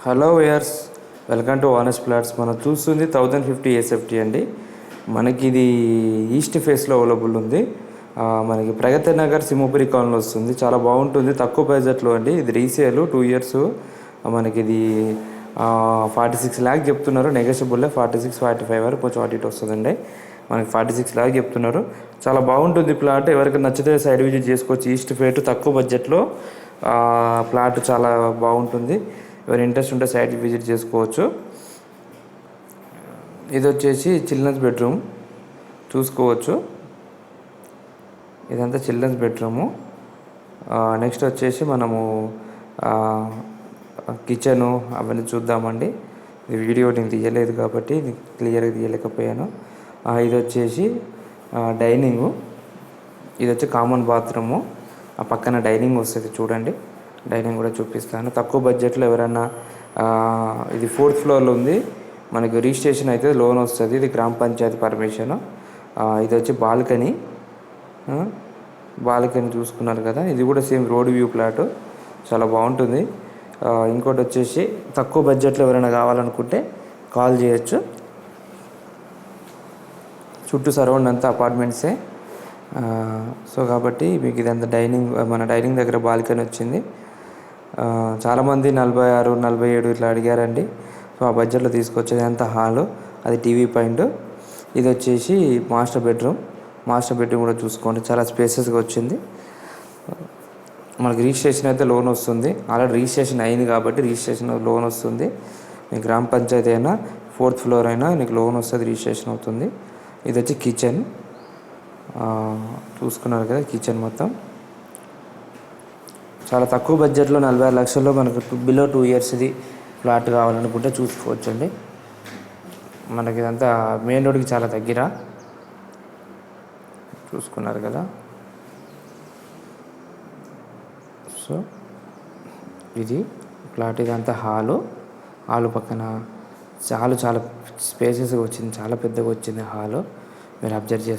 Hello వేయర్స్, welcome to honest plots. మనం చూస్తుంది 1050 SFT అండి. మనకి ఇది ఈస్ట్ ఫేస్లో అవైలబుల్ ఉంది. మనకి ప్రగతి నగర్ సింహపురి కాలనీలో వస్తుంది. చాలా బాగుంటుంది, తక్కువ బడ్జెట్లో అండి. ఇది రీసేల్ 2 ఇయర్స్. మనకి ఇది 46 ల్యాక్ చెప్తున్నారు. నెగోషియబుల్ 46, 45 వరకు కొంచెం అటు ఇటు వస్తుందండి. మనకి 46 ల్యాక్ చెప్తున్నారు. చాలా బాగుంటుంది ప్లాట్. ఎవరికి నచ్చితే సైడ్ విజిట్ చేసుకోవచ్చు. ఈస్ట్ ఫేట్ తక్కువ బడ్జెట్లో ప్లాట్ చాలా బాగుంటుంది. ఎవరి ఇంట్రెస్ట్ ఉంటే సైట్ విజిట్ చేసుకోవచ్చు. ఇది వచ్చేసి చిల్డ్రన్స్ బెడ్రూమ్ చూసుకోవచ్చు. ఇదంతా చిల్డ్రన్స్ బెడ్రూము. నెక్స్ట్ వచ్చేసి మనము కిచెను అవన్నీ చూద్దామండి. ఈ వీడియో నేను తీయలేదు కాబట్టి క్లియర్గా తీయలేకపోయాను. ఇది వచ్చేసి డైనింగు. ఇది వచ్చి కామన్ బాత్రూము. ఆ పక్కన డైనింగ్ వస్తుంది చూడండి. డైనింగ్ కూడా చూపిస్తాను. తక్కువ బడ్జెట్లో ఎవరైనా ఇది 4th ఫ్లోర్లో ఉంది. మనకి రిజిస్ట్రేషన్ అయితే లోన్ వస్తుంది. ఇది గ్రామ పంచాయతీ పర్మిషన్. ఇది వచ్చి బాల్కనీ. బాల్కనీ చూసుకున్నారు కదా. ఇది కూడా సేమ్ రోడ్ వ్యూ ప్లాట్, చాలా బాగుంటుంది. ఇంకోటి వచ్చేసి తక్కువ బడ్జెట్లో ఎవరైనా కావాలనుకుంటే కాల్ చేయొచ్చు. చుట్టూ సరౌండ్ అంతా అపార్ట్మెంట్సే. సో కాబట్టి మీకు ఇదంతా డైనింగ్, మన డైనింగ్ దగ్గర బాల్కనీ వచ్చింది. చాలామంది 46, 47 ఇట్లా అడిగారండి. సో ఆ బడ్జెట్లో తీసుకొచ్చేది అంత హాలు, అది టీవీ పాయింట్. ఇది వచ్చేసి మాస్టర్ బెడ్రూమ్. మాస్టర్ బెడ్రూమ్ కూడా చూసుకోండి, చాలా స్పేసెస్గా వచ్చింది. మనకి రిజిస్ట్రేషన్ అయితే లోన్ వస్తుంది. ఆల్రెడీ రిజిస్ట్రేషన్ అయింది కాబట్టి రిజిస్ట్రేషన్ లోన్ వస్తుంది. మీ గ్రామ పంచాయతీ అయినా 4th ఫ్లోర్ అయినా నీకు లోన్ వస్తుంది, రిజిస్ట్రేషన్ అవుతుంది. ఇది వచ్చి కిచెన్ చూసుకున్నారు కదా. కిచెన్ మొత్తం చాలా తక్కువ బడ్జెట్లో 46 లక్షల్లో మనకు బిలో 2 ఇయర్స్ది ఫ్లాట్ కావాలనుకుంటే చూసుకోవచ్చు అండి. మనకి ఇదంతా మెయిన్ రోడ్కి చాలా దగ్గర. చూసుకున్నారు కదా. సో ఇది ఫ్లాట్. ఇదంతా హాలు పక్కన చాలా స్పేసెస్గా వచ్చింది, చాలా పెద్దగా వచ్చింది హాలు. మీరు అబ్జర్వ్ చేస్తారు.